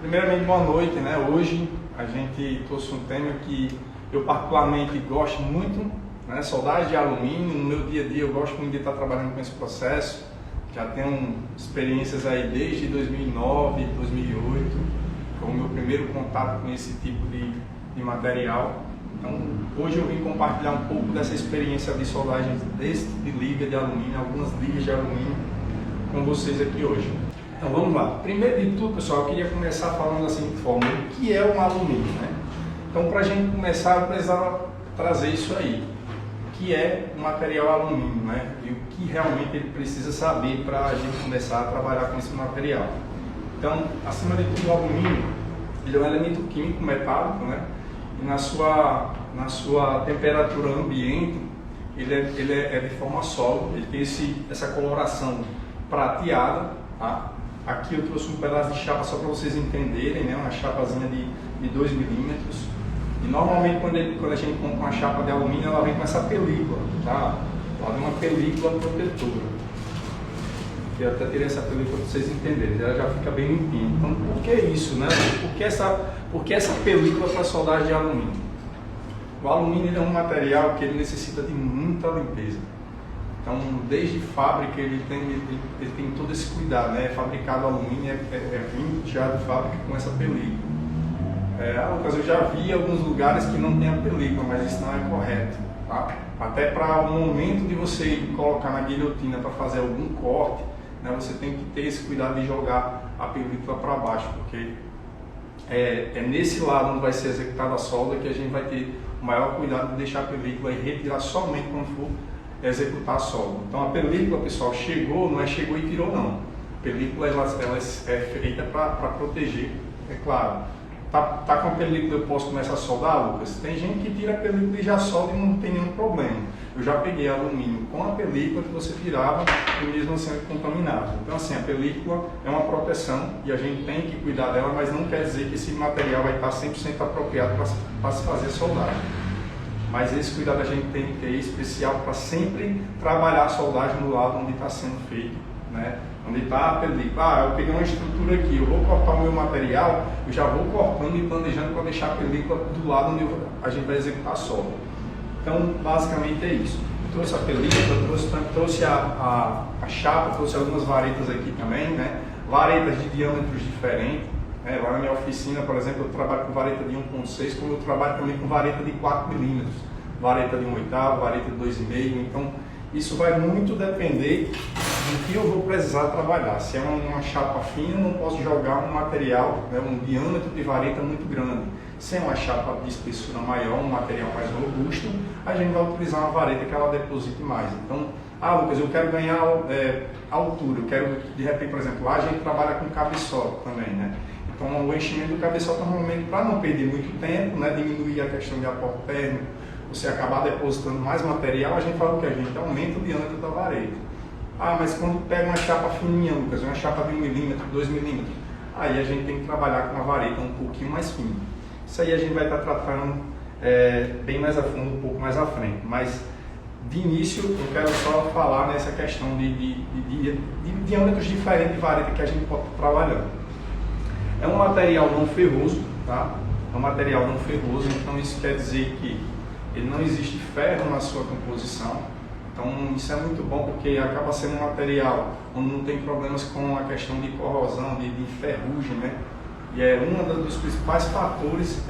Primeiramente, boa noite, né? Hoje a gente trouxe um tema que eu particularmente gosto muito, né? Soldagem de alumínio. No meu dia a dia eu gosto muito de estar trabalhando com esse processo. Já tenho experiências aí desde 2009, 2008, foi o meu primeiro contato com esse tipo de material. Então, hoje eu vim compartilhar um pouco dessa experiência de soldagem desse tipo de liga de alumínio, algumas ligas de alumínio com vocês aqui hoje. Então vamos lá. Primeiro de tudo, pessoal, eu queria começar falando da seguinte forma: o que é um alumínio, né? Então, para a gente começar, eu precisava trazer isso aí. O que é um material alumínio, né? E o que realmente ele precisa saber para a gente começar a trabalhar com esse material. Então, acima de tudo, o alumínio, ele é um elemento químico metálico, né? E na sua temperatura ambiente, ele é de forma sólida, ele tem essa coloração prateada, tá? Aqui eu trouxe um pedaço de chapa só para vocês entenderem, né? Uma chapazinha de 2 milímetros. E normalmente quando a gente compra uma chapa de alumínio, ela vem com essa película, tá? Ela vem uma película protetora. Eu até tirei essa película para vocês entenderem, ela já fica bem limpinha. Então, por que isso, né? Por que essa película para soldagem de alumínio? O alumínio é um material que ele necessita de muita limpeza. Então, desde fábrica, ele tem todo esse cuidado, né? Fabricado alumínio, é vindo já de fábrica com essa película. Lucas, eu já vi alguns lugares que não tem a película, mas isso não é correto, tá? Até para o momento de você colocar na guilhotina para fazer algum corte, né, você tem que ter esse cuidado de jogar a película para baixo, porque é nesse lado onde vai ser executada a solda que a gente vai ter o maior cuidado de deixar a película e retirar somente quando for executar a solda. Então a película, pessoal, não é chegou e tirou não. A película ela é feita para proteger, é claro. Tá com a película, eu posso começar a soldar, Lucas? Tem gente que tira a película e já solda e não tem nenhum problema. Eu já peguei alumínio com a película que você tirava e mesmo assim é contaminado. Então assim, a película é uma proteção e a gente tem que cuidar dela, mas não quer dizer que esse material vai estar 100% apropriado para se fazer soldagem. Mas esse cuidado a gente tem que ter especial para sempre trabalhar a soldagem no lado onde está sendo feito, né? Onde está a película. Eu peguei uma estrutura aqui, eu vou cortar o meu material, eu já vou cortando e planejando para deixar a película do lado onde a gente vai executar a solda. Então, basicamente é isso. Eu trouxe a película, trouxe a chapa, trouxe algumas varetas aqui também, né? Varetas de diâmetros diferentes. Lá na minha oficina, por exemplo, eu trabalho com vareta de 1.6, como eu trabalho também com vareta de 4 milímetros, vareta de 1/8, vareta de 2,5. Então, isso vai muito depender do que eu vou precisar trabalhar. Se é uma chapa fina, eu não posso jogar um material, né, um diâmetro de vareta muito grande. Se é uma chapa de espessura maior, um material mais robusto, a gente vai utilizar uma vareta que ela deposite mais. Então, Lucas, eu quero ganhar altura, eu quero, de repente, por exemplo, lá a gente trabalha com cabeçote também, né? Então, o enchimento do cabeçote normalmente, para não perder muito tempo, né, diminuir a questão de aporte térmico, você acabar depositando mais material, a gente fala o que? A gente aumenta o diâmetro da vareta. Mas quando pega uma chapa fininha, Lucas, uma chapa de 1 milímetro, 2 milímetros, aí a gente tem que trabalhar com uma vareta um pouquinho mais fina. Isso aí a gente vai estar tratando bem mais a fundo, um pouco mais à frente. Mas, de início, eu quero só falar nessa questão de diâmetros diferentes de vareta que a gente pode estar trabalhando. É um material não ferroso, tá? É um material não ferroso, então isso quer dizer que ele não existe ferro na sua composição. Então isso é muito bom porque acaba sendo um material onde não tem problemas com a questão de corrosão, de ferrugem, né? E um dos principais fatores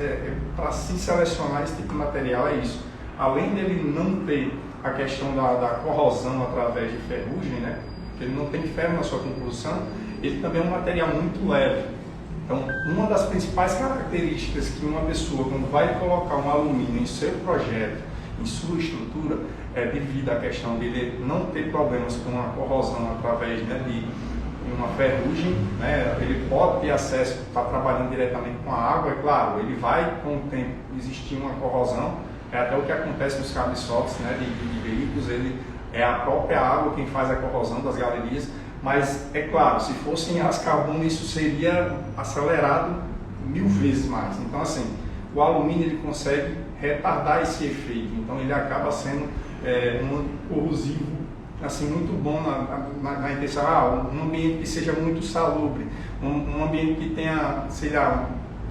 para se selecionar esse tipo de material é isso. Além dele não ter a questão da corrosão através de ferrugem, né? Ele não tem ferro na sua composição, ele também é um material muito leve. Então, uma das principais características que uma pessoa, quando vai colocar um alumínio em seu projeto, em sua estrutura, é devido à questão dele não ter problemas com a corrosão através, né, de uma ferrugem, né? Ele pode ter acesso, está trabalhando diretamente com a água, é claro, ele vai com o tempo existir uma corrosão, até o que acontece nos cabeçotes, né, de veículos, é a própria água quem faz a corrosão das galerias. Mas, é claro, se fosse em aço carbono, isso seria acelerado 1000 vezes mais. Então, assim, o alumínio ele consegue retardar esse efeito. Então, ele acaba sendo corrosivo assim, muito bom na intenção, um ambiente que seja muito salubre, um ambiente que tenha, sei lá,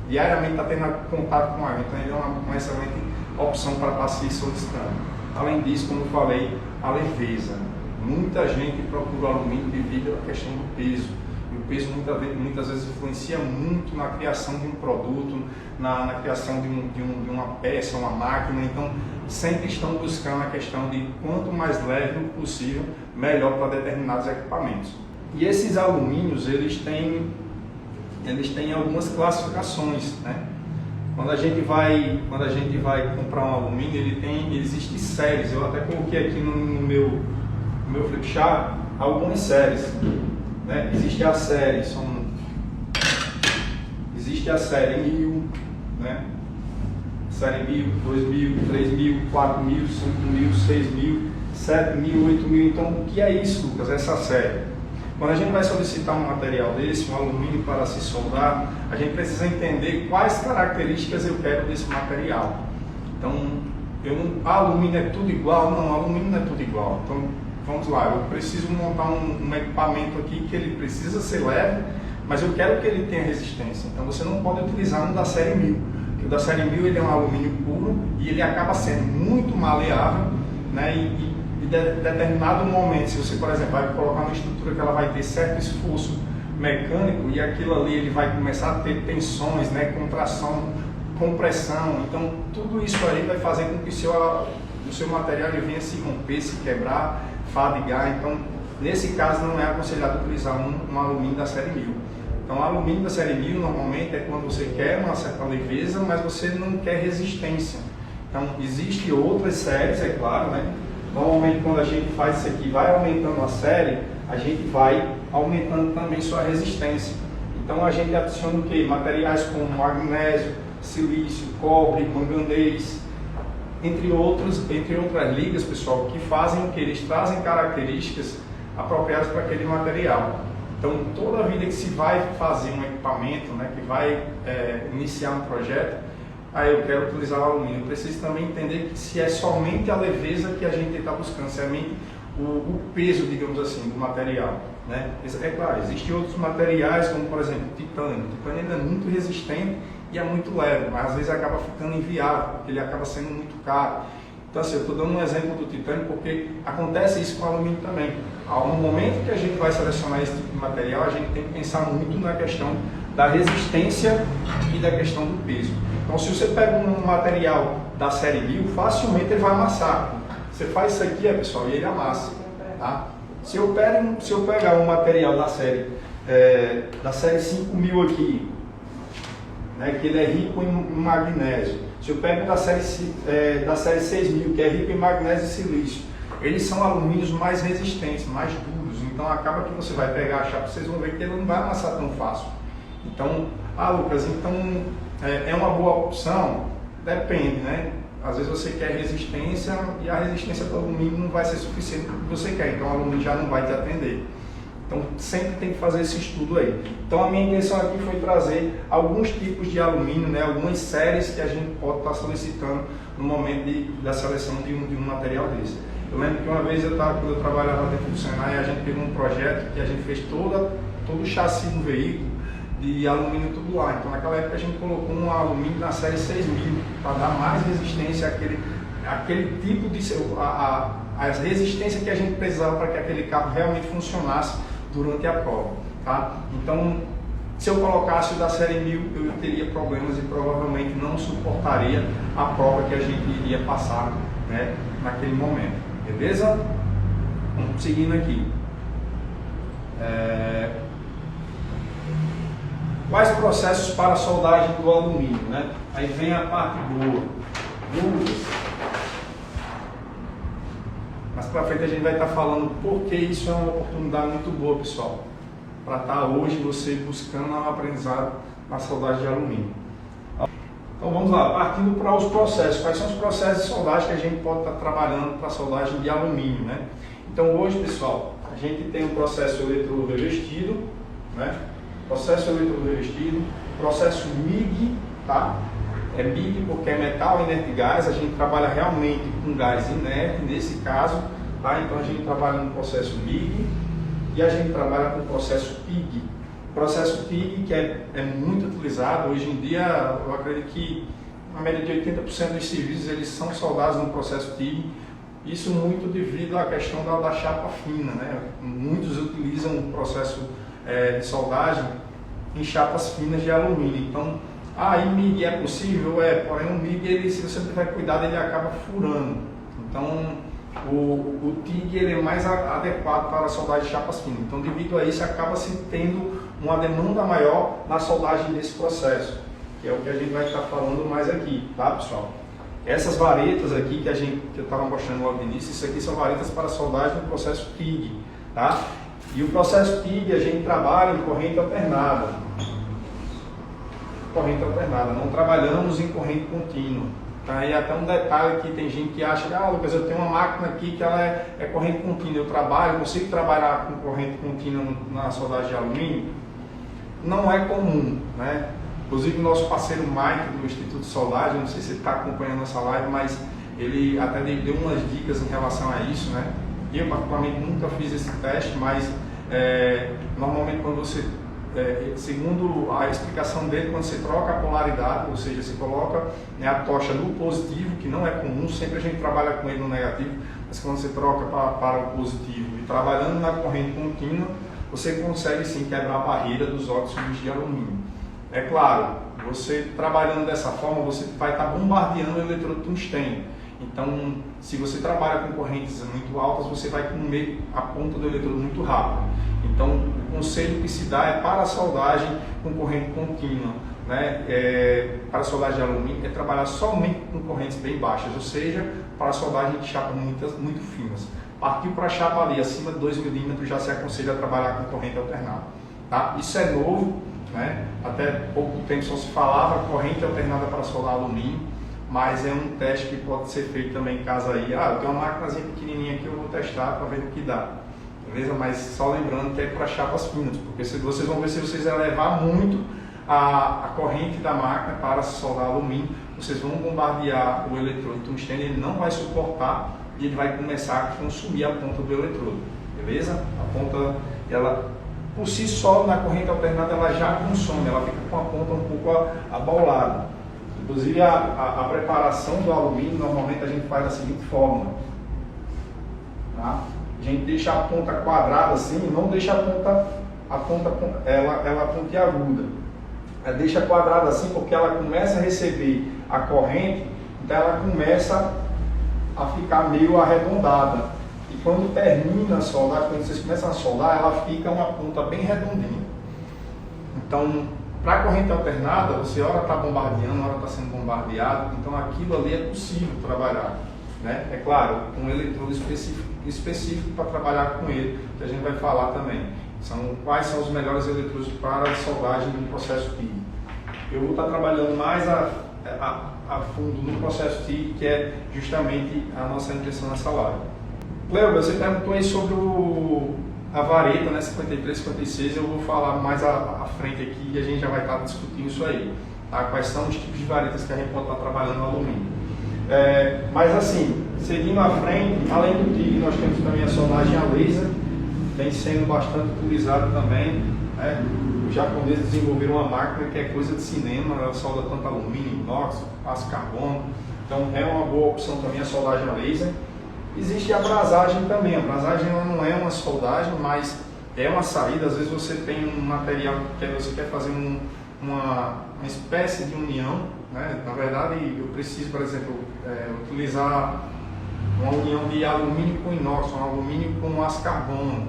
diariamente está tendo contato com água, então ele é uma excelente opção para estar se solicitando. Além disso, como eu falei, a leveza. Muita gente procura o alumínio devido à questão do peso. E o peso muitas vezes influencia muito na criação de um produto, na criação de uma peça, uma máquina. Então, sempre estão buscando a questão de quanto mais leve possível, melhor para determinados equipamentos. E esses alumínios, eles têm algumas classificações, né? Quando a gente vai comprar um alumínio, existem séries. Eu até coloquei aqui no meu flipchart algumas séries, né? Existe a série 1000, né? Série 1000, 2000, 3000, 4000, 5000, 6000, 7000, 8000. Então, o que é isso, Lucas? Essa série. Quando a gente vai solicitar um material desse, um alumínio para se soldar, a gente precisa entender quais características eu quero desse material. Então, alumínio é tudo igual? Não, alumínio não é tudo igual. Então, vamos lá, eu preciso montar um equipamento aqui que ele precisa ser leve, mas eu quero que ele tenha resistência. Então, você não pode utilizar um da série 1000. Porque o da série 1000 ele é um alumínio puro e ele acaba sendo muito maleável, né? E determinado momento, se você, por exemplo, vai colocar uma estrutura que ela vai ter certo esforço mecânico e aquilo ali ele vai começar a ter tensões, né, contração, compressão, então tudo isso aí vai fazer com que o seu material ele venha se romper, se quebrar, fadigar. Então, nesse caso, não é aconselhado utilizar um alumínio da série 1000. Então, o alumínio da série 1000 normalmente é quando você quer uma certa leveza, mas você não quer resistência. Então, existem outras séries, é claro, né? Normalmente, quando a gente faz isso aqui, vai aumentando a série, a gente vai aumentando também sua resistência. Então, a gente adiciona o quê? Materiais como magnésio, silício, cobre, manganês, entre outras ligas, pessoal, que fazem o que? Eles trazem características apropriadas para aquele material. Então, toda vida que se vai fazer um equipamento, né, que vai iniciar um projeto, eu quero utilizar o alumínio. Eu preciso também entender que se é somente a leveza que a gente está buscando, se é somente o peso, digamos assim, do material, né? É claro, existem outros materiais, como por exemplo o titânio. O titânio ainda é muito resistente e é muito leve, mas às vezes acaba ficando inviável, porque ele acaba sendo muito caro. Então, assim, eu estou dando um exemplo do titânio porque acontece isso com o alumínio também. No momento que a gente vai selecionar esse tipo de material, a gente tem que pensar muito na questão da resistência e da questão do peso. Então, se você pega um material da série 1000, facilmente ele vai amassar. Você faz isso aqui, pessoal, e ele amassa. Tá? Se eu pegar um material da série 5000 aqui, né, que ele é rico em magnésio. Se eu pego da série 6000, que é rico em magnésio e silício, eles são alumínios mais resistentes, mais duros. Então, acaba que você vai pegar a chapa, vocês vão ver que ele não vai amassar tão fácil. Então, Lucas, é uma boa opção? Depende, né? Às vezes você quer resistência e a resistência do alumínio não vai ser suficiente para o que você quer, então o alumínio já não vai te atender. Então sempre tem que fazer esse estudo aí. Então a minha intenção aqui foi trazer alguns tipos de alumínio, né? Algumas séries que a gente pode estar solicitando no momento da seleção de um material desse. Eu lembro que uma vez quando eu trabalhava dentro do Senai, a gente pegou um projeto que a gente fez todo o chassi do veículo de alumínio tubular. Então naquela época a gente colocou um alumínio na série 6000 para dar mais resistência àquele tipo de a resistência que a gente precisava para que aquele carro realmente funcionasse durante a prova, tá? Então, se eu colocasse o da série 1000, eu teria problemas e provavelmente não suportaria a prova que a gente iria passar, né, naquele momento, beleza? Vamos seguindo aqui. Quais processos para a soldagem do alumínio, né? Aí vem a parte boa. Dúvidas. Mas para frente a gente vai estar falando porque isso é uma oportunidade muito boa, pessoal, para estar hoje você buscando um aprendizado na soldagem de alumínio. Então vamos lá, partindo para os processos. Quais são os processos de soldagem que a gente pode estar trabalhando para a soldagem de alumínio, né? Então hoje, pessoal, a gente tem o processo eletrorevestido, né? Processo eletrorevestido, processo MIG, tá? É MIG porque é metal inerte gás, a gente trabalha realmente com gás inerte nesse caso, tá? Então a gente trabalha no processo MIG e a gente trabalha com o processo PIG. O processo PIG, que é muito utilizado, hoje em dia eu acredito que a média de 80% dos serviços eles são soldados no processo PIG, isso muito devido à questão da chapa fina, né? Muitos utilizam o processo de soldagem em chapas finas de alumínio. Então, em MIG é possível? Porém o MIG, ele, se você não tiver cuidado, ele acaba furando. Então, o TIG ele é mais adequado para a soldagem de chapas finas. Então, devido a isso, acaba se tendo uma demanda maior na soldagem desse processo, que é o que a gente vai estar falando mais aqui, tá, pessoal? Essas varetas aqui que eu estava mostrando logo no início, isso aqui são varetas para soldagem no processo TIG, tá? E o processo TIG a gente trabalha em corrente alternada. Corrente alternada, não trabalhamos em corrente contínua. Tá? E até um detalhe que tem gente que acha que, Lucas, eu tenho uma máquina aqui que ela é corrente contínua, eu consigo trabalhar com corrente contínua na soldagem de alumínio? Não é comum, né? Inclusive o nosso parceiro Mike do Instituto de Soldagem, não sei se ele está acompanhando essa live, mas ele até deu umas dicas em relação a isso, né? Eu particularmente nunca fiz esse teste, mas normalmente quando você, segundo a explicação dele, quando você troca a polaridade, ou seja, você coloca a tocha no positivo, que não é comum, sempre a gente trabalha com ele no negativo, mas quando você troca para o positivo e trabalhando na corrente contínua, você consegue sim quebrar a barreira dos óxidos de alumínio. É claro, você trabalhando dessa forma, você vai estar bombardeando o eletrodo tungstênio. Então, se você trabalha com correntes muito altas, você vai comer a ponta do eletrodo muito rápido. Então, o conselho que se dá é para a soldagem com corrente contínua, né? Para a soldagem de alumínio, é trabalhar somente com correntes bem baixas, ou seja, para a soldagem de chapas muito finas. Partiu para a chapa ali, acima de 2 milímetros, já se aconselha a trabalhar com corrente alternada. Tá? Isso é novo, né? Até pouco tempo só se falava corrente alternada para soldar alumínio, mas é um teste que pode ser feito também em casa aí. Eu tenho uma máquinazinha pequenininha aqui, eu vou testar para ver o que dá. Beleza? Mas só lembrando que é para chapas finas, porque vocês vão ver, se vocês elevar muito a corrente da máquina para soldar alumínio, vocês vão bombardear o eletrodo tungstênio, ele não vai suportar e ele vai começar a consumir a ponta do eletrodo. Beleza? A ponta, ela por si só, na corrente alternada, ela já consome, ela fica com a ponta um pouco abaulada. Inclusive, a preparação do alumínio, normalmente a gente faz da seguinte forma. Tá? A gente deixa a ponta quadrada assim, não deixa a ponta ela pontiaguda. Ela deixa quadrada assim porque ela começa a receber a corrente, então ela começa a ficar meio arredondada. E quando termina a soldar, quando vocês começam a soldar, ela fica uma ponta bem redondinha. Então, para a corrente alternada, você ora está bombardeando, ora está sendo bombardeado, então aquilo ali é possível trabalhar. Né? É claro, com um eletrodo específico para trabalhar com ele, que a gente vai falar também. Quais são os melhores eletrodos para a soldagem do processo TIG. Eu vou estar trabalhando mais a fundo no processo TIG, que é justamente a nossa intenção nessa live. Cleo, você perguntou aí sobre a vareta, né, 53, 56, eu vou falar mais à frente aqui e a gente já vai estar discutindo isso aí. Tá? Quais são os tipos de varetas que a gente pode estar trabalhando no alumínio. Mas assim, seguindo à frente, além do TIG, nós temos também a soldagem a laser, vem sendo bastante utilizado também. Né? Os japoneses desenvolveram uma máquina que é coisa de cinema, ela solda tanto alumínio, inox, aço carbono, então é uma boa opção também a soldagem a laser. Existe a brasagem também. A brasagem ela não é uma soldagem, mas é uma saída. Às vezes você tem um material que você quer fazer uma espécie de união. Né? Na verdade, eu preciso, por exemplo, utilizar uma união de alumínio com inox, um alumínio com aço carbono.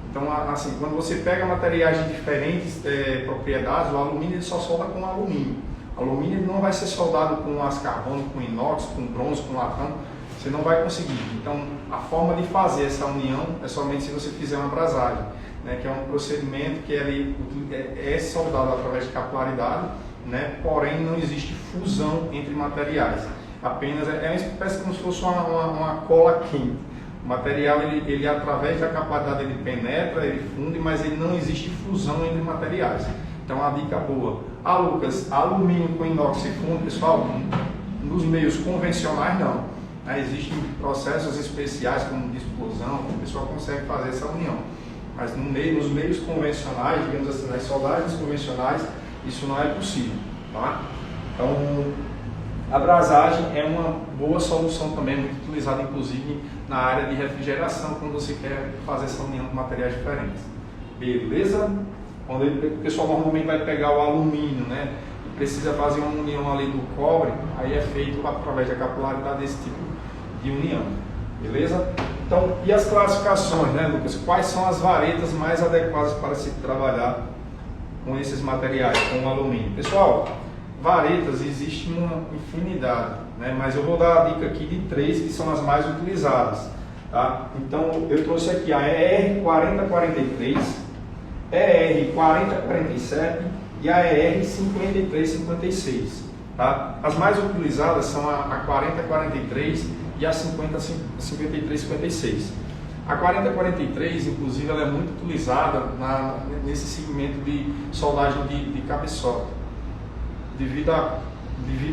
Então, assim, quando você pega materiais de diferentes propriedades, o alumínio ele só solda com alumínio. O alumínio não vai ser soldado com aço carbono, com inox, com bronze, com latão. Você não vai conseguir. Então, a forma de fazer essa união é somente se você fizer uma brasagem, né, que é um procedimento que ele é soldado através de capilaridade, né, porém não existe fusão entre materiais. Apenas é uma espécie como se fosse uma cola quente. O material, ele através da capilaridade, ele penetra, ele funde, mas ele não existe fusão entre materiais. Então, uma dica boa. Lucas, alumínio com inox se funde, pessoal? Nos meios convencionais, não. né? Existem processos especiais como de explosão, que o pessoal consegue fazer essa união. Mas nos meios convencionais, digamos assim, nas soldagens convencionais, isso não é possível. Tá? Então, a brasagem é uma boa solução também, muito utilizada inclusive na área de refrigeração, quando você quer fazer essa união de materiais diferentes. Beleza? Quando o pessoal normalmente vai pegar o alumínio, né, e precisa fazer uma união ali do cobre, aí é feito através da capilaridade desse tipo de união. Beleza? Então, e as classificações, né, Lucas? Quais são as varetas mais adequadas para se trabalhar com esses materiais, com o alumínio? Pessoal, varetas existe uma infinidade, né? Mas eu vou dar a dica aqui de 3 que são as mais utilizadas. Tá? Então, eu trouxe aqui a ER4043, ER4047 e a ER5356. Tá? As mais utilizadas são a 4043 e a 5356. A 4043, inclusive, ela é muito utilizada nesse segmento de soldagem de cabeçote, devido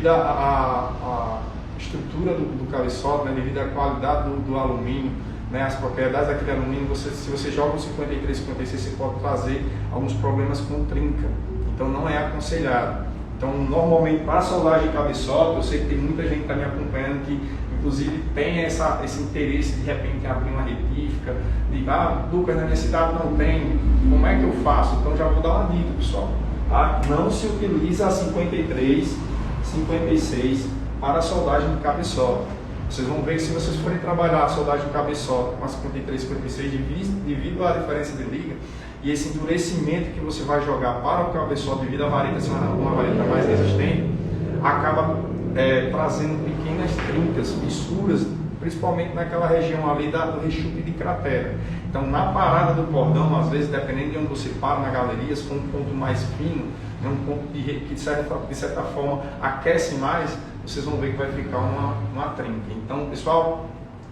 à estrutura do cabeçote, né, devido à qualidade do alumínio, né, as propriedades daquele alumínio. Se você joga um 53, 56, você pode trazer alguns problemas com trinca, então não é aconselhado. Então, normalmente, para a soldagem de cabeçote, eu sei que tem muita gente que está me acompanhando que, inclusive, tem esse interesse de repente abrir uma retífica, de Lucas, na minha cidade não tem, como é que eu faço? Então, já vou dar uma dica, pessoal. Tá? Não se utiliza a 53, 56 para a soldagem de cabeçote. Vocês vão ver que se vocês forem trabalhar a soldagem de cabeçote com a 53, 56, devido à diferença de liga e esse endurecimento que você vai jogar para o cabeçote devido à vareta ser uma vareta mais resistente, acaba trazendo pequenas trincas, fissuras, principalmente naquela região ali do rechute de cratera. Então, na parada do cordão, às vezes, dependendo de onde você para na galeria, se for um ponto mais fino, um ponto que de certa forma aquece mais, vocês vão ver que vai ficar uma trinca. Então, pessoal,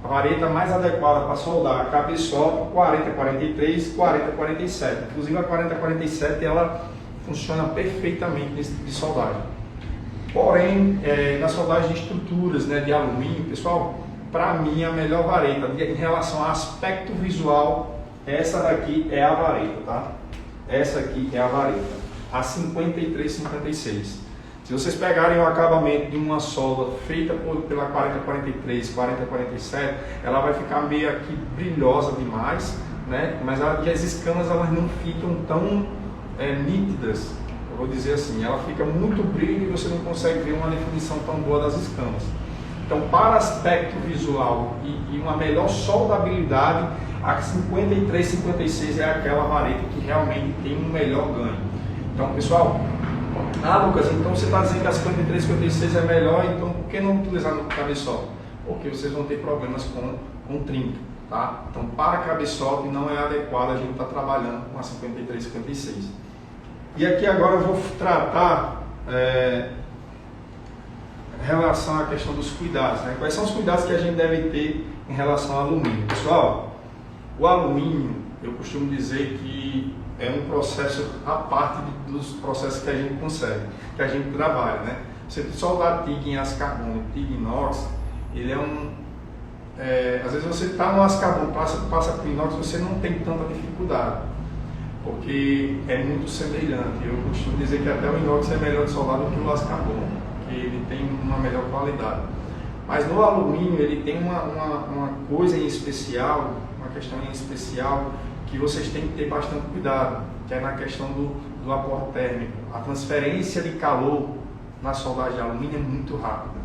a vareta mais adequada para soldar cabeçote, 4043, 4047. Inclusive, a 4047 ela funciona perfeitamente nesse tipo de soldagem. Porém, na soldagem de estruturas, né, de alumínio, pessoal, para mim a melhor vareta em relação ao aspecto visual, essa daqui é a vareta, tá? Essa aqui é a vareta, a 5356. Se vocês pegarem o acabamento de uma solda feita pela 4043, 4047, ela vai ficar meio aqui brilhosa demais, né? Mas as escamas elas não ficam tão nítidas. Vou dizer assim, ela fica muito brilho e você não consegue ver uma definição tão boa das escamas. Então, para aspecto visual e uma melhor soldabilidade, a 53, 56 é aquela vareta que realmente tem um melhor ganho. Então, pessoal, Lucas, então você está dizendo que a 53, 56 é melhor, então por que não utilizar no cabeçote? Porque vocês vão ter problemas com trinca, tá? Então, para cabeçote não é adequado a gente estar trabalhando com a 53, 56. E aqui agora eu vou tratar em relação à questão dos cuidados, né? Quais são os cuidados que a gente deve ter em relação ao alumínio? Pessoal, o alumínio, eu costumo dizer que é um processo à parte dos processos que a gente consegue, que a gente trabalha, né? Você soldar TIG em aço carbono, TIG inox, ele às vezes você está no aço carbono, passa para o inox, você não tem tanta dificuldade, porque é muito semelhante. Eu costumo dizer que até o inox é melhor de soldar do que o aço carbono, que ele tem uma melhor qualidade. Mas no alumínio ele tem uma coisa em especial, uma questão em especial, que vocês têm que ter bastante cuidado, que é na questão do aporte térmico. A transferência de calor na soldagem de alumínio é muito rápida.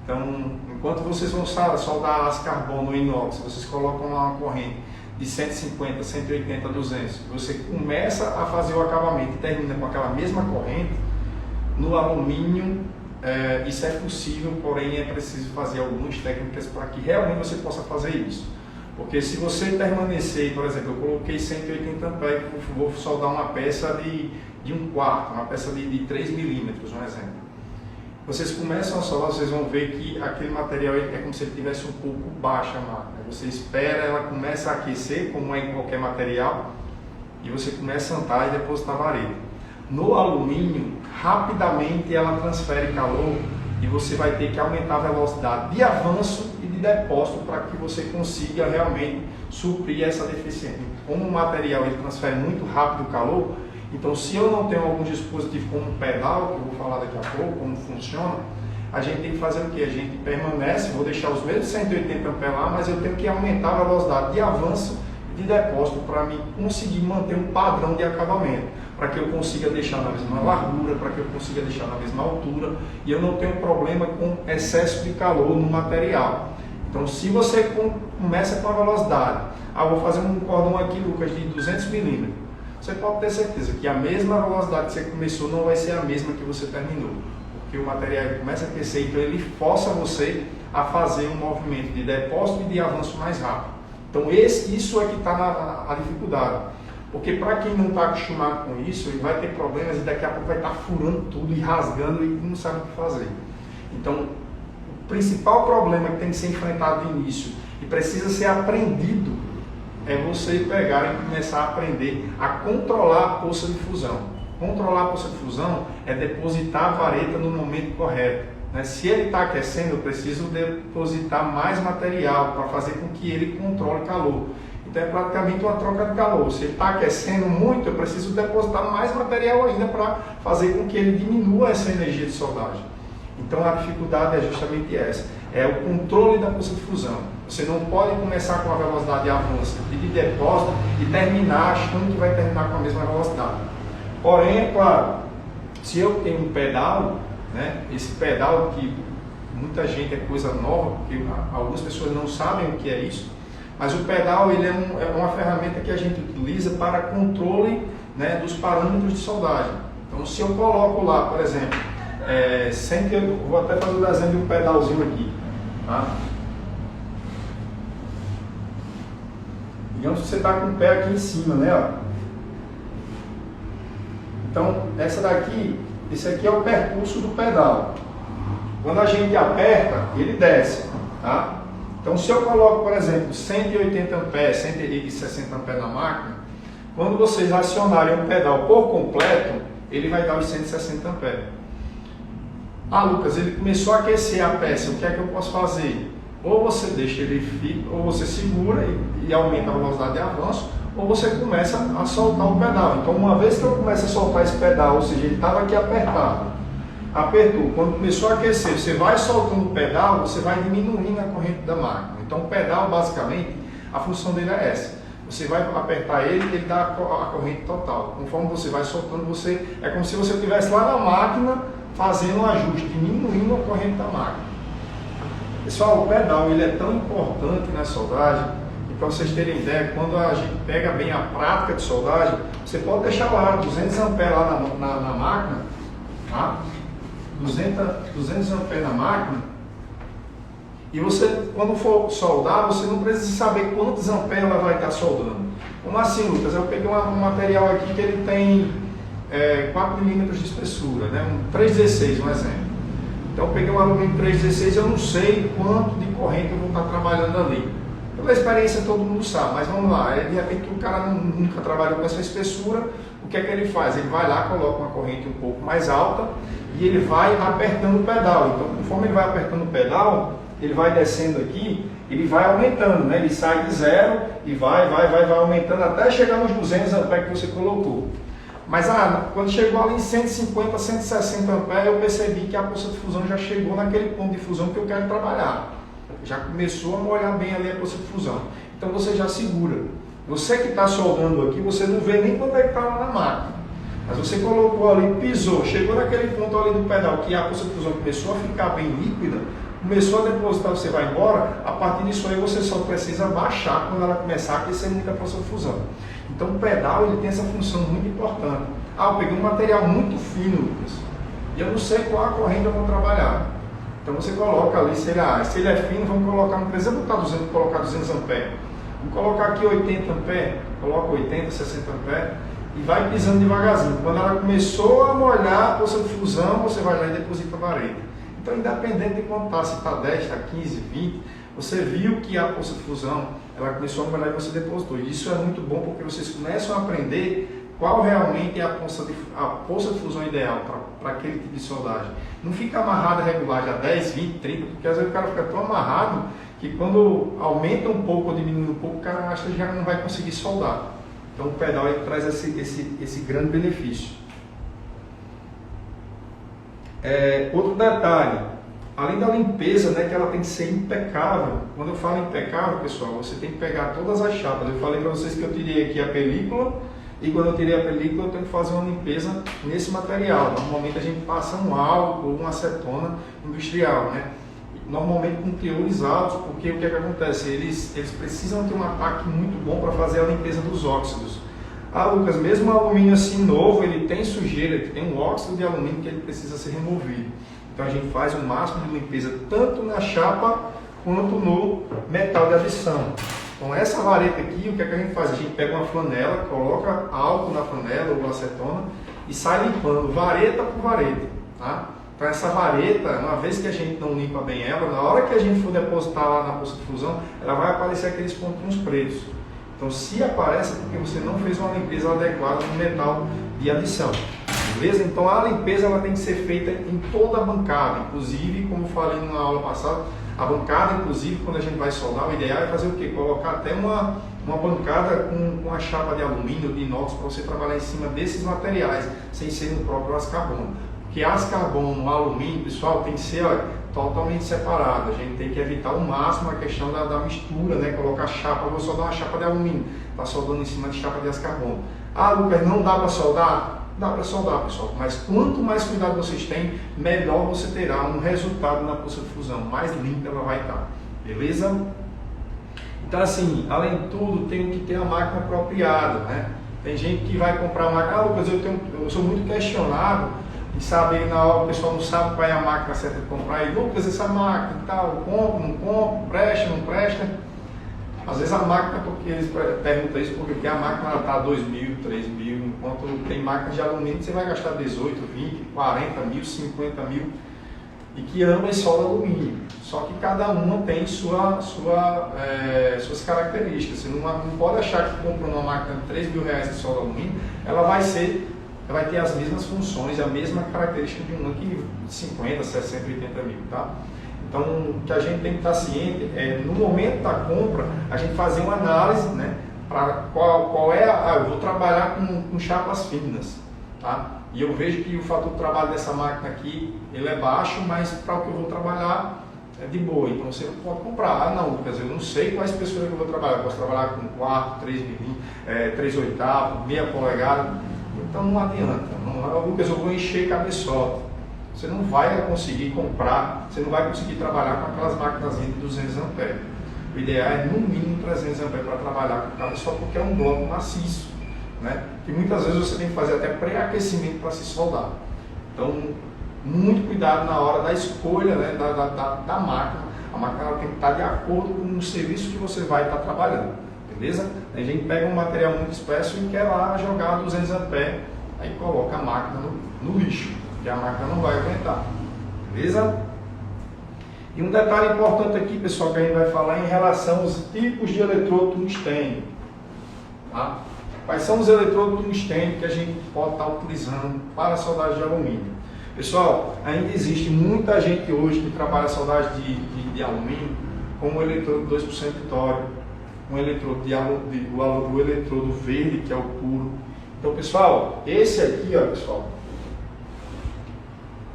Então, enquanto vocês vão soldar aço carbono ou inox, vocês colocam lá uma corrente de 150, 180, 200, você começa a fazer o acabamento e termina com aquela mesma corrente, no alumínio isso é possível, porém é preciso fazer algumas técnicas para que realmente você possa fazer isso. Porque se você permanecer, por exemplo, eu coloquei 180 pés, vou soldar uma peça de 1/4, uma peça de 3 milímetros, um exemplo. Vocês começam a soldar, vocês vão ver que aquele material é como se ele tivesse um pouco baixa a máquina. Você espera, ela começa a aquecer, como é em qualquer material, e você começa a sentar e depositar a vareta. No alumínio, rapidamente ela transfere calor e você vai ter que aumentar a velocidade de avanço e de depósito para que você consiga realmente suprir essa deficiência. Como o material ele transfere muito rápido o calor, então se eu não tenho algum dispositivo como um pedal, que eu vou falar daqui a pouco, como funciona, a gente tem que fazer o que? A gente permanece, vou deixar os mesmos 180 A lá, mas eu tenho que aumentar a velocidade de avanço e de depósito para mim conseguir manter um padrão de acabamento, para que eu consiga deixar na mesma largura, para que eu consiga deixar na mesma altura e eu não tenho problema com excesso de calor no material. Então, se você começa com a velocidade, eu vou fazer um cordão aqui, Lucas, de 200 milímetros, você pode ter certeza que a mesma velocidade que você começou não vai ser a mesma que você terminou, porque o material começa a aquecer, então ele força você a fazer um movimento de depósito e de avanço mais rápido. Então, isso é que está a dificuldade. Porque para quem não está acostumado com isso, ele vai ter problemas e daqui a pouco vai estar furando tudo e rasgando e não sabe o que fazer. Então, o principal problema que tem que ser enfrentado no início e precisa ser aprendido é você pegar e começar a aprender a controlar a poça de fusão. Controlar a poça de fusão é depositar a vareta no momento correto. Se ele está aquecendo, eu preciso depositar mais material para fazer com que ele controle calor. Então é praticamente uma troca de calor. Se ele está aquecendo muito, eu preciso depositar mais material ainda para fazer com que ele diminua essa energia de soldagem. Então a dificuldade é justamente essa, é o controle da poça de fusão. Você não pode começar com a velocidade de avanço e de depósito e terminar achando que vai terminar com a mesma velocidade. Porém, é claro, se eu tenho um pedal, esse pedal que muita gente é coisa nova, porque algumas pessoas não sabem o que é isso, mas o pedal ele é uma ferramenta que a gente utiliza para controle dos parâmetros de soldagem. Então, se eu coloco lá, por exemplo, vou até fazer o desenho de um pedalzinho aqui. Tá? Digamos que você está com o pé aqui em cima, Então, esse aqui é o percurso do pedal. Quando a gente aperta, ele desce, tá? Então, se eu coloco, por exemplo, 180 A, 160 A na máquina, quando vocês acionarem o pedal por completo, ele vai dar os 160 A. Lucas, ele começou a aquecer a peça, o que é que eu posso fazer? Ou você deixa ele ficar, ou você segura e aumenta a velocidade de avanço, ou você começa a soltar o pedal. Então, uma vez que eu começo a soltar esse pedal, ou seja, ele estava aqui apertado, apertou, quando começou a aquecer, você vai soltando o pedal, você vai diminuindo a corrente da máquina. Então o pedal, basicamente, a função dele é essa. Você vai apertar ele e ele dá a corrente total. Conforme você vai soltando, é como se você estivesse lá na máquina fazendo um ajuste, diminuindo a corrente da máquina. Pessoal, o pedal ele é tão importante na soldagem, e para vocês terem ideia, quando a gente pega bem a prática de soldagem, você pode deixar lá 200 A lá na máquina, tá? 200 A na máquina, e você, quando for soldar, você não precisa saber quantos amperes ela vai estar soldando. Como assim, Lucas? Eu peguei um material aqui que ele tem 4 milímetros de espessura, um 316, um exemplo. Então eu peguei um alumínio 316, eu não sei quanto de corrente eu vou estar trabalhando ali. Pela experiência todo mundo sabe, mas vamos lá, de repente o cara nunca trabalhou com essa espessura, o que é que ele faz? Ele vai lá, coloca uma corrente um pouco mais alta e ele vai apertando o pedal. Então, conforme ele vai apertando o pedal, ele vai descendo aqui, ele vai aumentando, ele sai de 0 e vai aumentando até chegar nos 200 A que você colocou. Mas quando chegou ali em 150, 160 A, eu percebi que a poça de fusão já chegou naquele ponto de fusão que eu quero trabalhar. Já começou a molhar bem ali a poça de fusão. Então você já segura. Você que está soldando aqui, você não vê nem quando é que está lá na máquina. Mas você colocou ali, pisou, chegou naquele ponto ali do pedal que a poça de fusão começou a ficar bem líquida, começou a depositar, você vai embora, a partir disso aí você só precisa baixar quando ela começar a aquecer muito a poça de fusão. Então o pedal ele tem essa função muito importante. Eu peguei um material muito fino, Lucas, e eu não sei qual a corrente eu vou trabalhar. Então você coloca ali, se ele é fino, vamos colocar, não precisa colocar 200 A. Vamos colocar aqui 80 A, coloca 80, 60 A e vai pisando devagarzinho. Quando ela começou a molhar a poça de fusão, você vai lá e deposita a vareta. Então, independente de quanto está, se está 10, está 15, 20, você viu que a poça de fusão ela começou a molhar e você depositou. E isso é muito bom porque vocês começam a aprender qual realmente é a poça de fusão ideal para aquele tipo de soldagem. Não fica amarrado regular a 10, 20, 30, porque às vezes o cara fica tão amarrado que quando aumenta um pouco ou diminui um pouco, o cara acha que já não vai conseguir soldar. Então o pedal ele traz esse grande benefício. Outro detalhe, além da limpeza, né, que ela tem que ser impecável. Quando eu falo impecável, pessoal, você tem que pegar todas as chapas. Eu falei para vocês que eu tirei aqui a película, e quando eu tirei a película eu tenho que fazer uma limpeza nesse material. Normalmente a gente passa um álcool ou uma acetona industrial, né? Normalmente com teores altos, porque o que acontece? Eles precisam ter um ataque muito bom para fazer a limpeza dos óxidos. Ah, Lucas, mesmo o alumínio assim novo, ele tem sujeira, ele tem um óxido de alumínio que ele precisa ser removido. Então a gente faz o máximo de limpeza tanto na chapa quanto no metal de adição. Então essa vareta aqui, o que a gente faz? A gente pega uma flanela, coloca álcool na flanela ou acetona e sai limpando vareta por vareta, tá? Então essa vareta, uma vez que a gente não limpa bem ela, na hora que a gente for depositar lá na poça de fusão, ela vai aparecer aqueles pontinhos pretos. Então se aparece é porque você não fez uma limpeza adequada no metal de adição. Beleza? Então a limpeza ela tem que ser feita em toda a bancada, inclusive, como eu falei na aula passada, a bancada, inclusive, quando a gente vai soldar, o ideal é fazer o quê? Colocar até uma bancada com uma chapa de alumínio, de inox, para você trabalhar em cima desses materiais, sem ser no próprio aço carbono. Porque aço carbono, alumínio, pessoal, tem que ser totalmente separado. A gente tem que evitar ao máximo a questão da mistura, né? Colocar chapa, vou soldar uma chapa de alumínio, está soldando em cima de chapa de aço carbono. Ah, Lucas, não dá para soldar? Dá para soldar, pessoal, mas quanto mais cuidado vocês têm, melhor você terá um resultado na poça de fusão, mais limpa ela vai estar, beleza? Então assim, além de tudo, tem que ter a máquina apropriada, né? Tem gente que vai comprar uma máquina, Lucas, eu sou muito questionado em saber, na hora o pessoal não sabe qual é a máquina certa de comprar, e Lucas, essa máquina e tal, eu compro, não compro, presta, não presta. Às vezes a máquina, porque eles perguntam isso, porque a máquina está 2.000, 3.000, enquanto tem máquinas de alumínio você vai gastar 18, 20, 40 mil, 50 mil, e que ambas soldam alumínio. Só que cada uma tem suas características. Você não pode achar que comprando uma máquina de 3 mil reais de solda alumínio, ela vai ter as mesmas funções, a mesma característica de uma que de 50, 60, 80 mil, tá? Então, o que a gente tem que estar ciente é, no momento da compra, a gente fazer uma análise, né, para qual é eu vou trabalhar com chapas finas, tá? E eu vejo que o fator de trabalho dessa máquina aqui, ele é baixo, mas para o que eu vou trabalhar é de boa, então você pode comprar. Ah, não, Lucas, eu não sei qual espessura que eu vou trabalhar, eu posso trabalhar com 4, 3 milímetros, 3 oitavos, meia polegada, então não adianta, Lucas, eu vou encher cabeçote. Você não vai conseguir comprar, você não vai conseguir trabalhar com aquelas máquinas de 200 amperes. O ideal é no mínimo 300 amperes para trabalhar com cabo só porque é um bloco maciço, né? Que muitas vezes você tem que fazer até pré-aquecimento para se soldar. Então, muito cuidado na hora da escolha, né, da máquina. A máquina ela tem que estar de acordo com o serviço que você vai estar trabalhando, beleza? A gente pega um material muito espesso e quer lá jogar 200 amperes, aí coloca a máquina no lixo, que a máquina não vai aguentar, beleza? E um detalhe importante aqui, pessoal, que a gente vai falar em relação aos tipos de eletrodo tungstênio, tá? Quais são os eletrodos tungstênio que a gente pode estar utilizando para a soldagem de alumínio? Pessoal, ainda existe muita gente hoje que trabalha a soldagem de alumínio com o eletrodo 2% de tório, um eletrodo o eletrodo verde, que é o puro. Então, pessoal, esse aqui, ó, pessoal,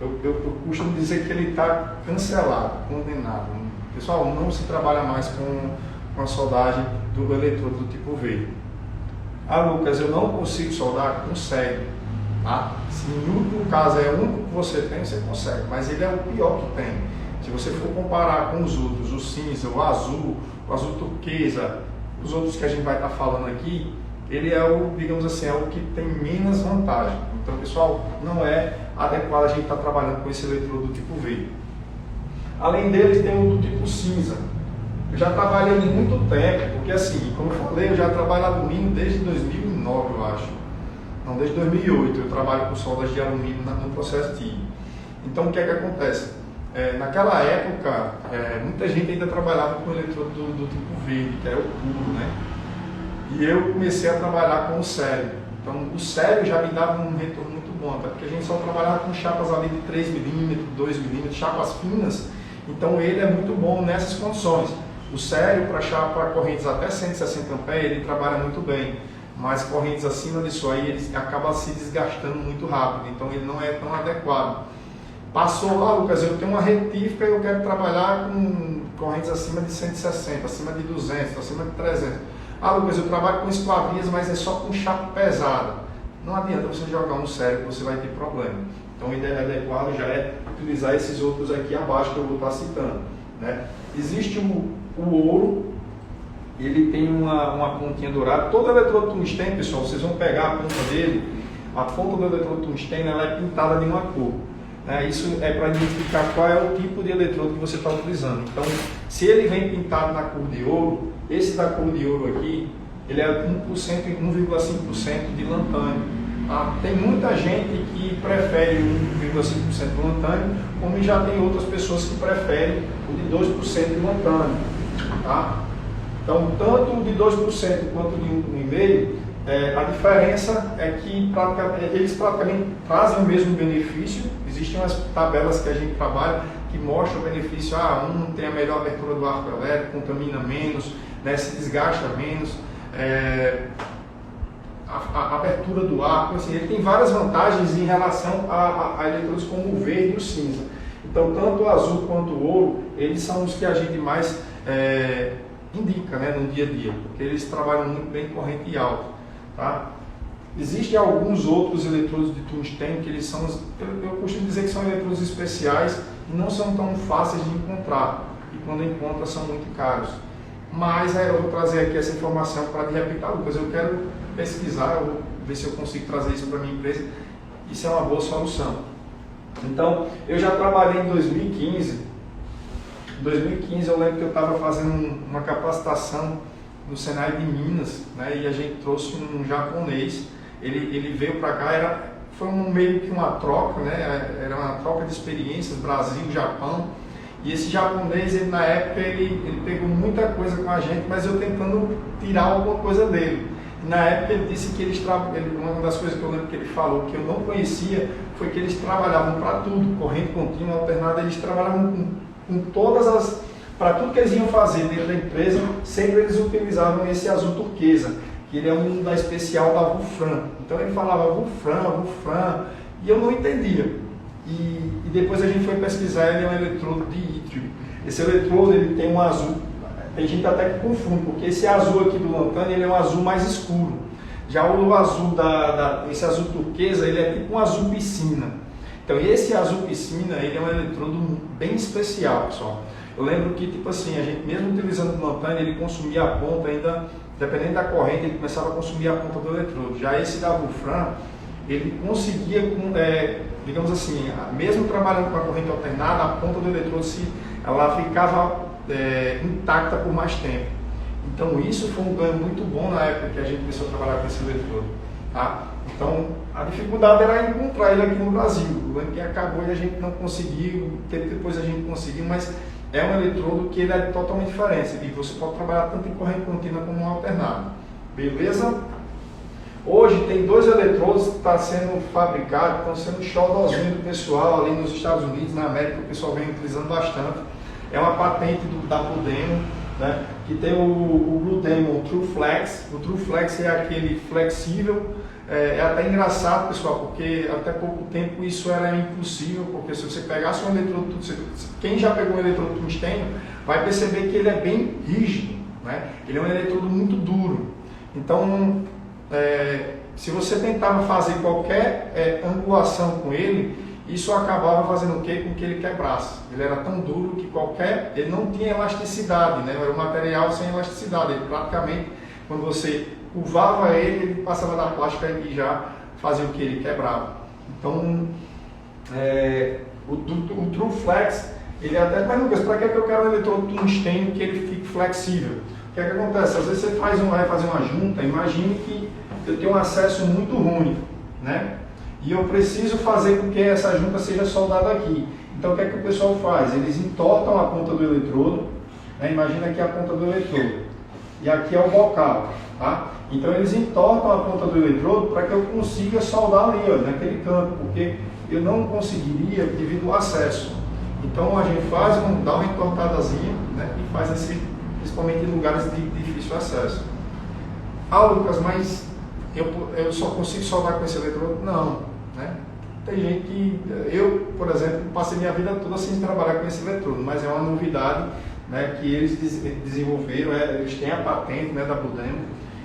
eu costumo dizer que ele está cancelado, condenado. Pessoal, não se trabalha mais com a soldagem do eletrodo do tipo V. Ah, Lucas, eu não consigo soldar? Consegue. Tá? Se no caso é o único que você tem, você consegue, mas ele é o pior que tem. Se você for comparar com os outros, o cinza, o azul turquesa, os outros que a gente vai estar falando aqui, ele é o, digamos assim, é o que tem menos vantagem. Então, pessoal, não é adequado a gente estar trabalhando com esse eletrodo do tipo V. Além deles, tem o do tipo cinza. Eu já trabalhei muito tempo, porque assim, como eu falei, eu já trabalho alumínio desde 2009, eu acho. Não, desde 2008 eu trabalho com soldas de alumínio no processo TIG. Então, o que é que acontece? Naquela época, muita gente ainda trabalhava com o eletrodo do tipo verde, que era o puro, né? E eu comecei a trabalhar com o sério. Então, o sério já me dava um retorno muito bom, até porque a gente só trabalhava com chapas ali de 3 milímetros, 2 milímetros, chapas finas. Então, ele é muito bom nessas condições. O sério para correntes até 160 amperes ele trabalha muito bem, mas correntes acima disso aí ele acaba se desgastando muito rápido, então ele não é tão adequado. Passou lá, Lucas, eu tenho uma retífica e eu quero trabalhar com correntes acima de 160, acima de 200, acima de 300. Ah, Lucas, eu trabalho com esquadrias, mas é só com chapa pesada. Não adianta você jogar um sério que você vai ter problema. Então, o ideal adequado já é utilizar esses outros aqui abaixo que eu vou estar citando, né? Existe o ouro, ele tem uma pontinha dourada. Todo eletrodo tungstênio, pessoal, vocês vão pegar a ponta dele, a ponta do eletrodo tungstênio ela é pintada de uma cor. Isso é para identificar qual é o tipo de eletrodo que você está utilizando. Então, se ele vem pintado na cor de ouro, esse da cor de ouro aqui, ele é 1% e 1,5% de lantânio. Tem muita gente que prefere 1,5% de lantânio, como já tem outras pessoas que preferem o de 2% de lantânio. Tá? Então, tanto o de 2% quanto o de 1,5%, a diferença é que eles praticamente trazem o mesmo benefício. Existem umas tabelas que a gente trabalha que mostram o benefício. Um tem a melhor abertura do arco elétrico, contamina menos, né, se desgasta menos. A abertura do arco, assim, ele tem várias vantagens em relação a eletrodos como o verde e o cinza. Então, tanto o azul quanto o ouro, eles são os que a gente mais indica, né, no dia a dia, porque eles trabalham muito bem em corrente alta. Tá? Existem alguns outros eletrodos de tungstênio que eles são, eu costumo dizer que são eletrodos especiais e não são tão fáceis de encontrar, e quando encontra são muito caros. Mas eu vou trazer aqui essa informação para de repente, Lucas, eu quero pesquisar, eu vou ver se eu consigo trazer isso para a minha empresa. Isso é uma boa solução. Então, eu já trabalhei em 2015. Em 2015 eu lembro que eu estava fazendo uma capacitação no Senai de Minas, né, e a gente trouxe um japonês. Ele veio para cá, foi meio que uma troca, né, era uma troca de experiências, Brasil, Japão. E esse japonês, na época, ele pegou muita coisa com a gente, mas eu tentando tirar alguma coisa dele. E na época ele disse que uma das coisas que eu lembro que ele falou, que eu não conhecia, foi que eles trabalhavam para tudo, corrente contínua, alternada, eles trabalhavam com todas as... Para tudo que eles iam fazer dentro da empresa, sempre eles utilizavam esse azul turquesa, que ele é um da especial da Wolfram. Então ele falava Wolfram, e eu não entendia. E depois a gente foi pesquisar, ele é um eletrodo de ítrio. Esse eletrodo ele tem um azul, tem gente até que confunde, porque esse azul aqui do lantânio ele é um azul mais escuro. Já o azul esse azul turquesa, ele é tipo um azul piscina. Então esse azul piscina, ele é um eletrodo bem especial, pessoal. Eu lembro que, tipo assim, a gente mesmo utilizando o lantânio, ele consumia a ponta ainda, dependendo da corrente, ele começava a consumir a ponta do eletrodo. Já esse da Wolfram, ele conseguia, digamos assim, mesmo trabalhando com a corrente alternada, a ponta do eletrodo ela ficava intacta por mais tempo. Então isso foi um ganho muito bom na época que a gente começou a trabalhar com esse eletrodo. Tá? Então a dificuldade era encontrar ele aqui no Brasil. O ano que acabou e a gente não conseguiu, depois a gente conseguiu, mas é um eletrodo que ele é totalmente diferente. E você pode trabalhar tanto em corrente contínua como alternada. Beleza? Hoje tem dois eletrodos que estão sendo fabricados, estão sendo xodózinho do pessoal ali nos Estados Unidos, na América, o pessoal vem utilizando bastante. É uma patente da Blue Demon, né? Que tem o Blue Demon True Flex. O True Flex é aquele flexível. É até engraçado, pessoal, porque até pouco tempo isso era impossível, porque se você pegasse um eletrodo, quem já pegou um eletrodo tungstênio vai perceber que ele é bem rígido, né? Ele é um eletrodo muito duro. Então, se você tentava fazer qualquer angulação com ele, isso acabava fazendo o quê? Com que ele quebrasse. Ele era tão duro que ele não tinha elasticidade, né? Era um material sem elasticidade. Ele praticamente, quando você curvava ele passava da plástica e já fazia o que? Ele quebrava. Então, o True Flex, ele até, mas Lucas, para que eu quero um eletrodo tungstênio que ele fique flexível? O que é que acontece? Às vezes você vai fazer uma junta, imagine que eu tenho um acesso muito ruim, né? E eu preciso fazer com que essa junta seja soldada aqui. Então o que é que o pessoal faz? Eles entortam a ponta do eletrodo, né? Imagina aqui a ponta do eletrodo. E aqui é o bocal, tá? Então eles entortam a ponta do eletrodo para que eu consiga soldar ali, ó, naquele canto, porque eu não conseguiria devido ao acesso. Então a gente dá uma entortadazinha, né? E faz principalmente em lugares de difícil acesso. Ah, Lucas, mas eu só consigo soldar com esse eletrodo? Não, né? Tem gente que, eu, por exemplo, passei minha vida toda sem trabalhar com esse eletrodo, mas é uma novidade, né, que eles desenvolveram, eles têm a patente, né, da Budemo.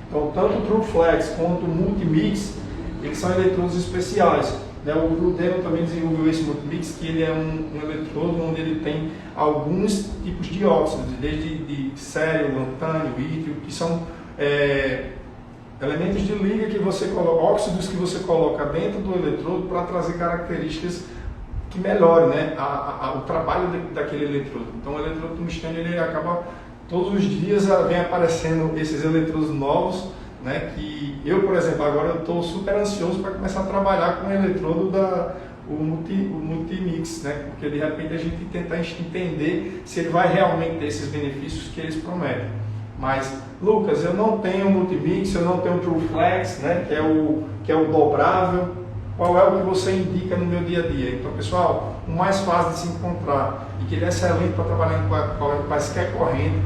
Então, tanto o TrueFlex quanto o Multimix, eles são eletrodos especiais. Né? O Budemo também desenvolveu esse Multimix, que ele é um eletrodo onde ele tem alguns tipos de óxidos, desde de sério, lantânio, ítrio, que são elementos de liga que você coloca, óxidos que você coloca dentro do eletrodo para trazer características que melhorem, né, o trabalho daquele eletrodo. Então o eletrodo tungstênio, ele acaba, todos os dias vem aparecendo esses eletrodos novos, né, que eu, por exemplo, agora eu estou super ansioso para começar a trabalhar com o eletrodo o Multimix, né, porque de repente a gente tentar entender se ele vai realmente ter esses benefícios que eles prometem. Mas, Lucas, eu não tenho Multimix, eu não tenho TrueFlex, né, que é o dobrável. Qual é o que você indica no meu dia a dia? Então, pessoal, o mais fácil de se encontrar e que ele é excelente para trabalhar em quaisquer corrente,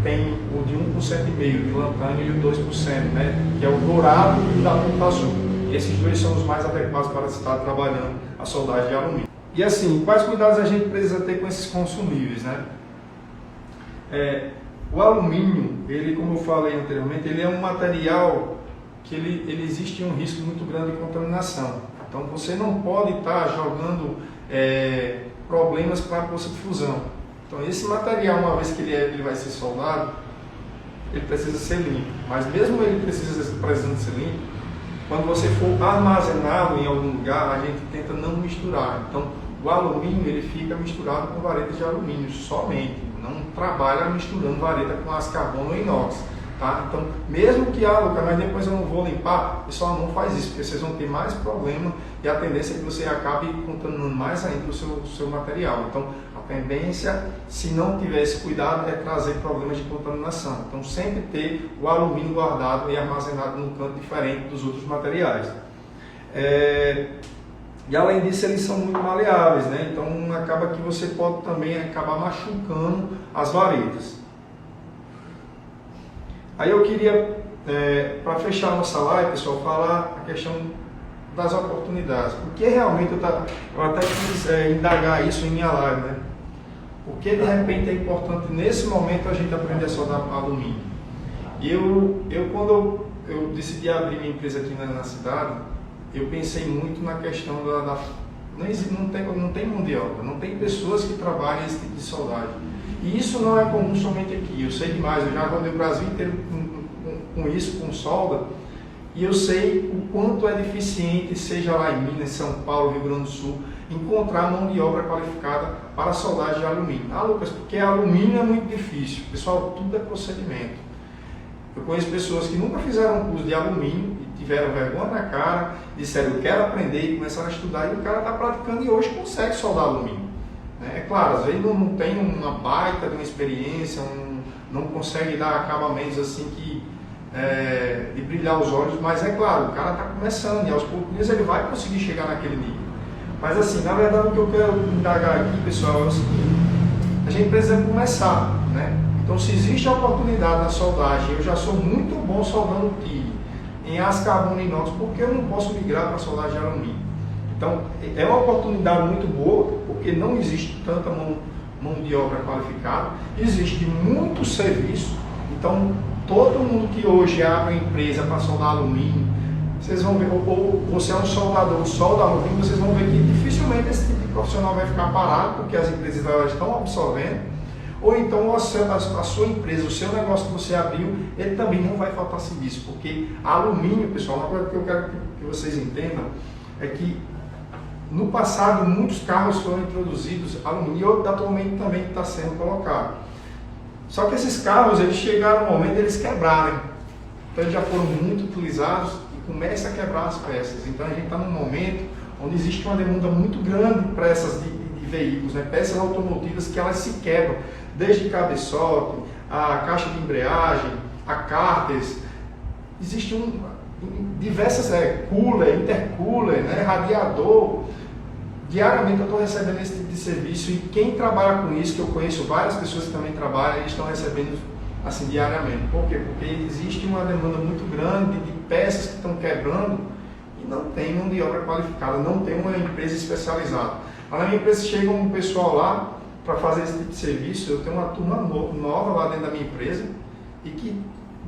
tem o de 1,5% de lantânio e o 2%, né, que é o dourado e o da ponta azul. Esses dois são os mais adequados para estar trabalhando a soldagem de alumínio. E assim, quais cuidados a gente precisa ter com esses consumíveis, né? O alumínio, ele, como eu falei anteriormente, ele é um material que ele existe um risco muito grande de contaminação. Então você não pode estar jogando problemas para a poça de fusão. Então esse material, uma vez que ele vai ser soldado, ele precisa ser limpo. Mas mesmo ele precisando ser limpo, quando você for armazená-lo em algum lugar, a gente tenta não misturar. Então o alumínio, ele fica misturado com varetas de alumínio somente. Não trabalha misturando vareta com aço carbono ou inox. Tá? Então, mesmo que Lucas, mas depois eu não vou limpar, pessoal, não faz isso, porque vocês vão ter mais problema e a tendência é que você acabe contaminando mais ainda o seu material. Então, a tendência, se não tiver esse cuidado, é trazer problemas de contaminação. Então, sempre ter o alumínio guardado e armazenado num canto diferente dos outros materiais. E além disso, eles são muito maleáveis, né? Então acaba que você pode também acabar machucando as varetas. Aí eu queria, para fechar a nossa live, pessoal, falar a questão das oportunidades. Porque realmente eu até quis indagar isso em minha live, né? Porque de repente é importante nesse momento a gente aprender a soldar alumínio. E quando eu decidi abrir minha empresa aqui na cidade, eu pensei muito na questão não tem mão de obra, não tem pessoas que trabalham esse tipo de soldagem. E isso não é comum somente aqui, eu sei demais, eu já rodei o Brasil inteiro com isso, com solda, e eu sei o quanto é deficiente, seja lá em Minas, São Paulo, Rio Grande do Sul, encontrar mão de obra qualificada para soldagem de alumínio. Ah, Lucas, porque alumínio é muito difícil. Pessoal, tudo é procedimento. Eu conheço pessoas que nunca fizeram um curso de alumínio e tiveram vergonha na cara, disseram, eu quero aprender, e começaram a estudar, e o cara está praticando e hoje consegue soldar alumínio. É claro, às vezes não tem uma baita de uma experiência, não consegue dar acabamentos assim de brilhar os olhos, mas é claro, o cara está começando e aos poucos ele vai conseguir chegar naquele nível. Mas assim, na verdade o que eu quero indagar aqui, pessoal, é o seguinte, a gente precisa começar, né? Então, se existe a oportunidade na soldagem, eu já sou muito bom soldando TIG em aço carbono e inox, porque eu não posso migrar para soldagem de alumínio? Então, é uma oportunidade muito boa, porque não existe tanta mão de obra qualificada, existe muito serviço. Então, todo mundo que hoje abre uma empresa para soldar alumínio, vocês vão ver, ou você é um soldador, solda alumínio, vocês vão ver que dificilmente esse tipo de profissional vai ficar parado, porque as empresas elas estão absorvendo. Ou então a sua empresa, o seu negócio que você abriu, ele também não vai faltar serviço, porque alumínio, pessoal, uma coisa que eu quero que vocês entendam é que no passado muitos carros foram introduzidos alumínio e outro atualmente também está sendo colocado. Só que esses carros, eles chegaram no momento de eles quebrarem, então eles já foram muito utilizados e começa a quebrar as peças. Então a gente está num momento onde existe uma demanda muito grande para essas de veículos, né? Peças automotivas que elas se quebram, desde cabeçote, a caixa de embreagem, a cárteres, existem diversas, cooler, intercooler, né? Radiador. Diariamente eu estou recebendo esse tipo de serviço e quem trabalha com isso, que eu conheço várias pessoas que também trabalham, eles estão recebendo assim, diariamente. Por quê? Porque existe uma demanda muito grande de peças que estão quebrando e não tem mão de obra qualificada, não tem uma empresa especializada. Lá na minha empresa chega um pessoal lá para fazer esse tipo de serviço, eu tenho uma turma nova lá dentro da minha empresa e que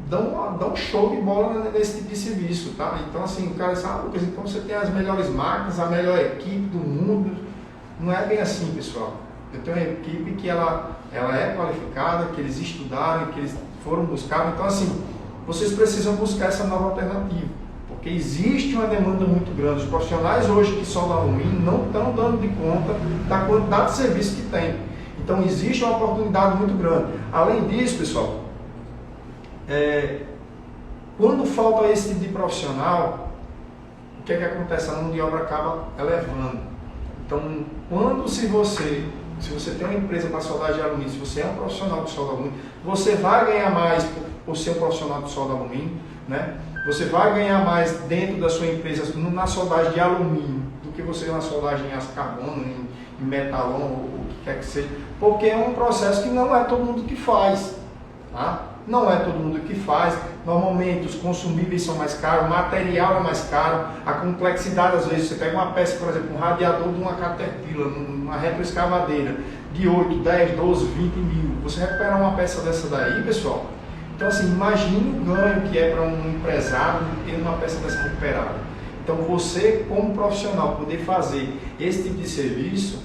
dão um show de bola nesse tipo de serviço, tá? Então assim, o cara diz, Lucas, então você tem as melhores máquinas, a melhor equipe do mundo. Não é bem assim, pessoal. Eu tenho uma equipe que ela é qualificada, que eles estudaram, que eles foram buscar. Então assim, vocês precisam buscar essa nova alternativa, porque existe uma demanda muito grande. Os profissionais hoje que soldam alumínio não estão dando de conta da quantidade de serviço que tem. Então existe uma oportunidade muito grande. Além disso, pessoal, quando falta esse tipo de profissional, o que é que acontece? A mão de obra acaba elevando. Então, se você tem uma empresa para soldar de alumínio, se você é um profissional de solda alumínio, você vai ganhar mais por ser um profissional de solda alumínio, né? Você vai ganhar mais dentro da sua empresa na soldagem de alumínio do que você na soldagem em aço carbono, em metalon, ou o que quer que seja, porque é um processo que não é todo mundo que faz, tá? Não é todo mundo que faz. Normalmente os consumíveis são mais caros, o material é mais caro, a complexidade, às vezes, você pega uma peça, por exemplo, um radiador de uma Caterpillar, uma retroescavadeira de 8, 10, 12, 20 mil. Você recuperar uma peça dessa daí, pessoal, então assim, imagine o ganho que é para um empresário ter uma peça dessa recuperada. Então você, como profissional, poder fazer esse tipo de serviço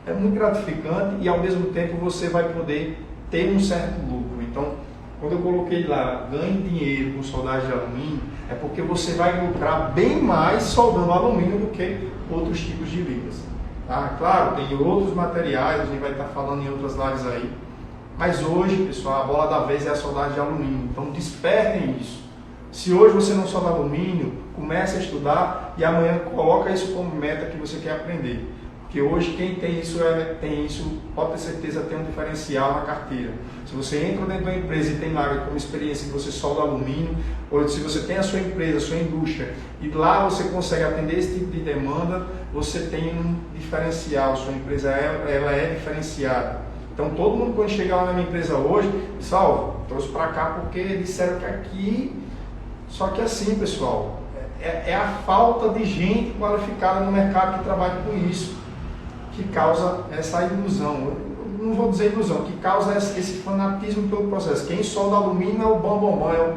é muito gratificante e ao mesmo tempo você vai poder ter um certo lucro. Então, quando eu coloquei lá, ganhe dinheiro com soldagem de alumínio, é porque você vai lucrar bem mais soldando alumínio do que outros tipos de ligas. Tá? Claro, tem outros materiais, a gente vai estar falando em outras lives aí, mas hoje, pessoal, a bola da vez é a soldagem de alumínio, então despertem isso. Se hoje você não solda alumínio, comece a estudar e amanhã coloca isso como meta que você quer aprender. Porque hoje quem tem isso, pode ter certeza, tem um diferencial na carteira. Se você entra dentro de uma empresa e tem lá como experiência que você solda alumínio, ou se você tem a sua empresa, a sua indústria, e lá você consegue atender esse tipo de demanda, você tem um diferencial, sua empresa ela é diferenciada. Então todo mundo quando chega lá na minha empresa hoje, pessoal, trouxe para cá porque disseram que aqui, só que assim, pessoal, é a falta de gente qualificada no mercado que trabalha com isso que causa essa ilusão, não vou dizer ilusão, que causa esse fanatismo pelo processo. Quem solda alumínio é o bambambam,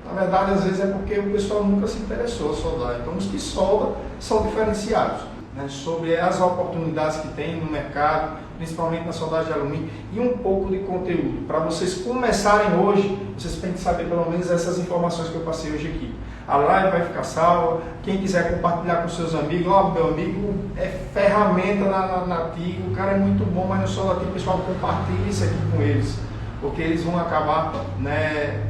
na verdade às vezes é porque o pessoal nunca se interessou a soldar. Então os que soldam são diferenciados, né, sobre as oportunidades que tem no mercado, principalmente na soldagem de alumínio, e um pouco de conteúdo. Para vocês começarem hoje, vocês têm que saber pelo menos essas informações que eu passei hoje aqui. A live vai ficar salva, quem quiser compartilhar com seus amigos, meu amigo é ferramenta na TIG, o cara é muito bom, mas não só da TIG, pessoal, compartilhe isso aqui com eles, porque eles vão acabar, né,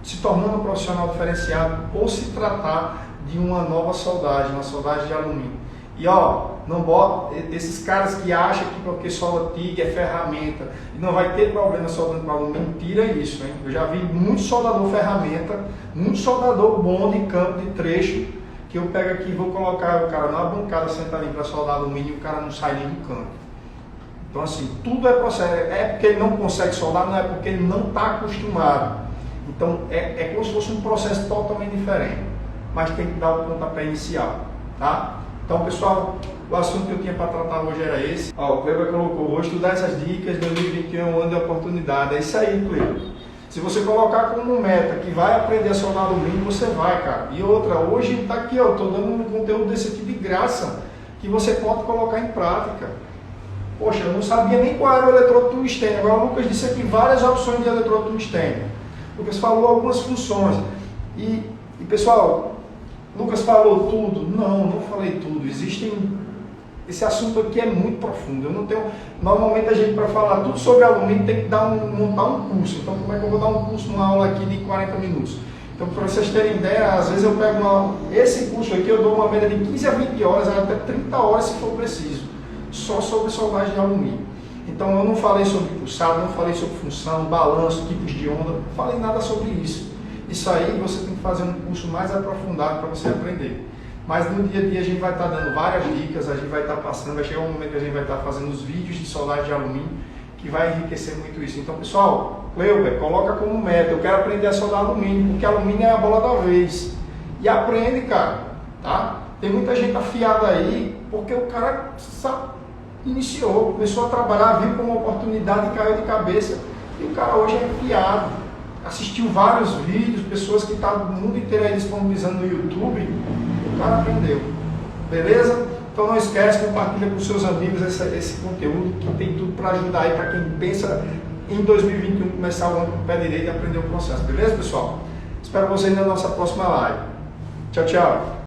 se tornando um profissional diferenciado ou se tratar de uma nova soldagem, uma soldagem de alumínio. E não bota esses caras que acham que porque solda TIG é ferramenta e não vai ter problema soldando com alumínio, tira isso, hein? Eu já vi muito soldador ferramenta, muito soldador bom de campo, de trecho, que eu pego aqui e vou colocar o cara numa bancada sentadinho para soldar alumínio e o cara não sai nem do canto. Então assim, tudo é processo, é porque ele não consegue soldar, não é porque ele não está acostumado. Então é como se fosse um processo totalmente diferente, mas tem que dar o pontapé inicial, tá? Então, pessoal, o assunto que eu tinha para tratar hoje era esse. O Kleber colocou, vou estudar essas dicas, 2021 é um ano de oportunidade. É isso aí, Kleber. Se você colocar como meta que vai aprender a soldar alumínio, você vai, cara. E outra, hoje está aqui, eu estou dando um conteúdo desse tipo de graça, que você pode colocar em prática. Poxa, eu não sabia nem qual era o eletrodo tungstênio. Agora o Lucas disse aqui várias opções de eletrodo tungstênio. O Lucas falou algumas funções. E pessoal, Lucas falou tudo? Não falei tudo. Esse assunto aqui é muito profundo. Eu não tenho. Normalmente a gente, para falar tudo sobre alumínio, tem que montar um curso. Então, como é que eu vou dar um curso numa aula aqui de 40 minutos? Então, para vocês terem ideia, às vezes eu pego esse curso aqui, eu dou uma média de 15 a 20 horas, até 30 horas se for preciso, só sobre soldagem de alumínio. Então, eu não falei sobre pulsado, não falei sobre função, balanço, tipos de onda, não falei nada sobre isso. Isso aí você tem que fazer um curso mais aprofundado para você aprender. Mas no dia a dia a gente vai estar dando várias dicas, a gente vai estar passando, vai chegar um momento que a gente vai estar fazendo os vídeos de soldagem de alumínio, que vai enriquecer muito isso. Então, pessoal, Cleuber, coloca como meta, eu quero aprender a soldar alumínio, porque alumínio é a bola da vez. E aprende, cara, tá? Tem muita gente afiada aí, porque o cara iniciou, começou a trabalhar, viu como uma oportunidade e caiu de cabeça. E o cara hoje é afiado. Assistiu vários vídeos, pessoas que estão do mundo inteiro aí disponibilizando no YouTube, o cara aprendeu. Beleza? Então não esquece, compartilha com seus amigos esse conteúdo que tem tudo para ajudar aí para quem pensa em 2021 começar o ano com o pé direito e aprender o processo. Beleza, pessoal? Espero vocês na nossa próxima live. Tchau, tchau.